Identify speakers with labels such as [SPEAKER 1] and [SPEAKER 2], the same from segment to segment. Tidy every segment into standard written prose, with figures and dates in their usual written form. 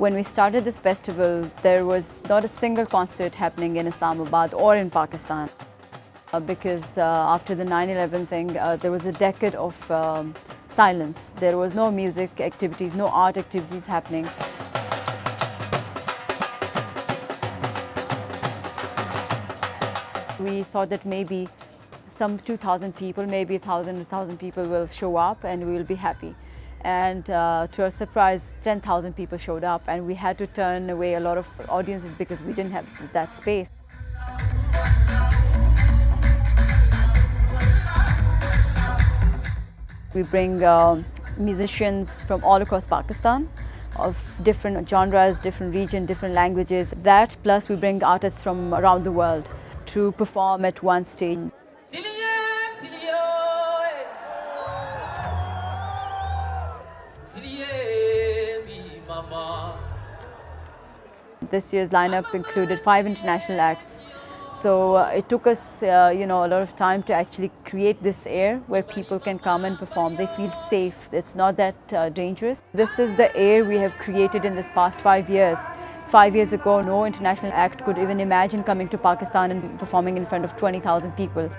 [SPEAKER 1] When we started this festival, there was not a single concert happening in Islamabad or in Pakistan. Because after the 9/11 thing, there was a decade of silence. There was no music activities, no art activities happening. We thought that maybe some 2,000 people, maybe 1,000 people will show up and we will be happy. And to our surprise, 10,000 people showed up, and we had to turn away a lot of audiences because we didn't have that space. We bring musicians from all across Pakistan, of different genres, different regions, different languages. That plus we bring artists from around the world to perform at one stage. This year's lineup included 5 international acts. So it took us, a lot of time to actually create this air where people can come and perform. They feel safe. It's not that dangerous. This is the air we have created in this past 5 years. 5 years ago, no international act could even imagine coming to Pakistan and performing in front of 20,000 people.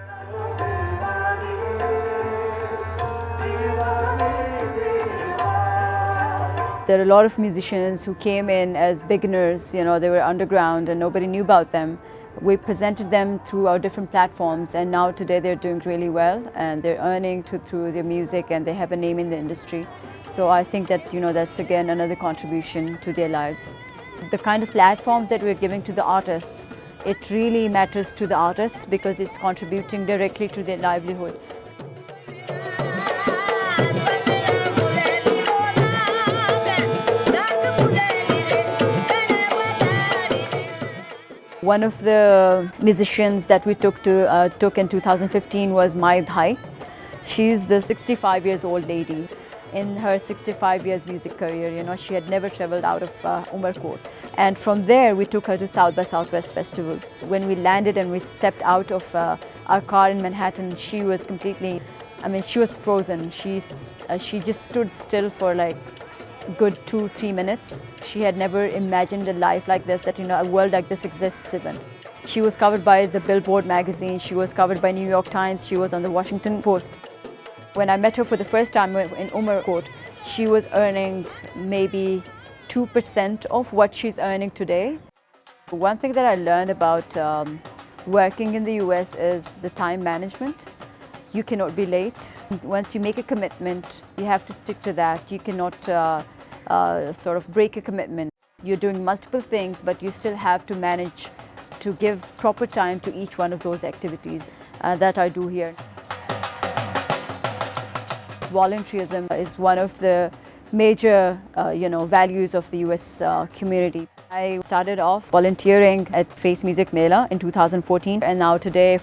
[SPEAKER 1] There are a lot of musicians who came in as beginners, they were underground and nobody knew about them. We presented them through our different platforms, and now today they're doing really well and they're earning through their music, and they have a name in the industry. So I think that, that's again another contribution to their lives. The kind of platforms that we're giving to the artists, it really matters to the artists because it's contributing directly to their livelihood. One of the musicians that we took in 2015 was Mai. She's the 65 years old lady. In her 65 years music career, she had never traveled out of Umarkot. And from there, we took her to South by Southwest Festival. When we landed and we stepped out of our car in Manhattan, she was completely, she was frozen. She just stood still for like good 2-3 minutes. She had never imagined a life like this, that a world like this exists even. She was covered by the Billboard magazine, she was covered by New York Times, she was on the Washington Post. When I met her for the first time in Umarkot, she was earning maybe 2% of what she's earning today. One thing that I learned about working in the US is the time management. You cannot be late. Once you make a commitment, you have to stick to that. You cannot sort of break a commitment. You're doing multiple things, but you still have to manage to give proper time to each one of those activities. That I do here. Volunteerism is one of the major, values of the US community. I started off volunteering at Face Music Mela in 2014, and now today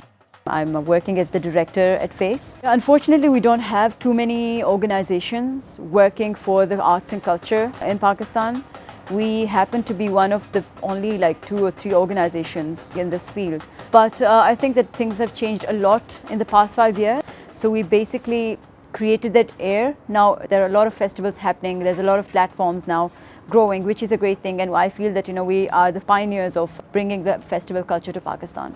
[SPEAKER 1] I'm working as the director at Face. Unfortunately, we don't have too many organizations working for the arts and culture in Pakistan. We happen to be one of the only 2 or 3 organizations in this field. But I think that things have changed a lot in the past 5 years. So we basically created that air. Now there are a lot of festivals happening. There's a lot of platforms now growing, which is a great thing. And I feel that, we are the pioneers of bringing the festival culture to Pakistan.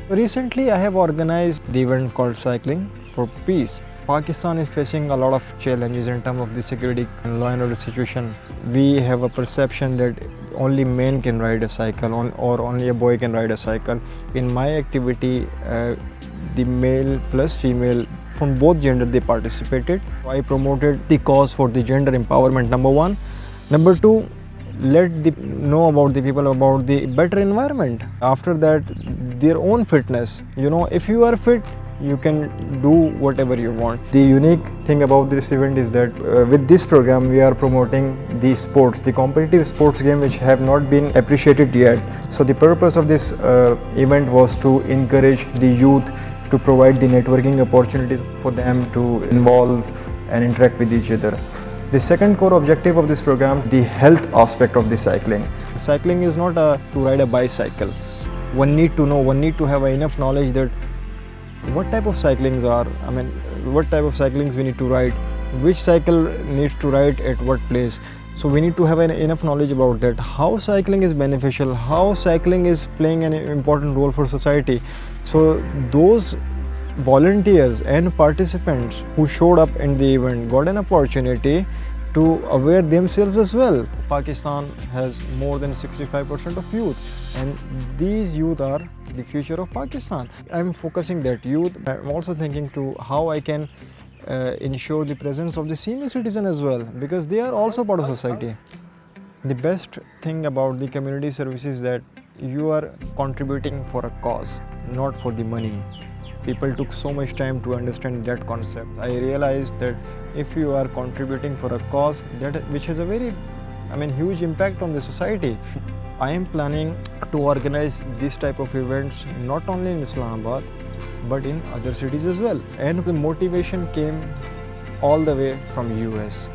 [SPEAKER 2] Recently, I have organized the event called Cycling for Peace. Pakistan is facing a lot of challenges in terms of the security and law and order situation. We have a perception that only men can ride a cycle or only a boy can ride a cycle. In my activity, the male plus female from both gender, they participated. I promoted the cause for the gender empowerment, number 1. Number 2, let know about the people about the better environment. After that, their own fitness. If you are fit, you can do whatever you want. The unique thing about this event is that with this program we are promoting the sports, the competitive sports game which have not been appreciated yet. So the purpose of this event was to encourage the youth, to provide the networking opportunities for them to involve and interact with each other. The second core objective of this program, the health aspect of the cycling. Cycling is not to ride a bicycle. One need to know, one need to have enough knowledge that what type of cyclings are, what type of cyclings we need to ride, which cycle needs to ride at what place. So we need to have enough knowledge about that, how cycling is beneficial, how cycling is playing an important role for society. So those volunteers and participants who showed up in the event got an opportunity to aware themselves as well. Pakistan has more than 65% of youth, and these youth are the future of Pakistan. I'm focusing that youth. I'm also thinking to how I can ensure the presence of the senior citizen as well, because they are also part of society. The best thing about the community service is that you are contributing for a cause, not for the money. People took so much time to understand that concept. I realized that if you are contributing for a cause which has a very huge impact on the society. I am planning to organize this type of events not only in Islamabad but in other cities as well. And the motivation came all the way from US.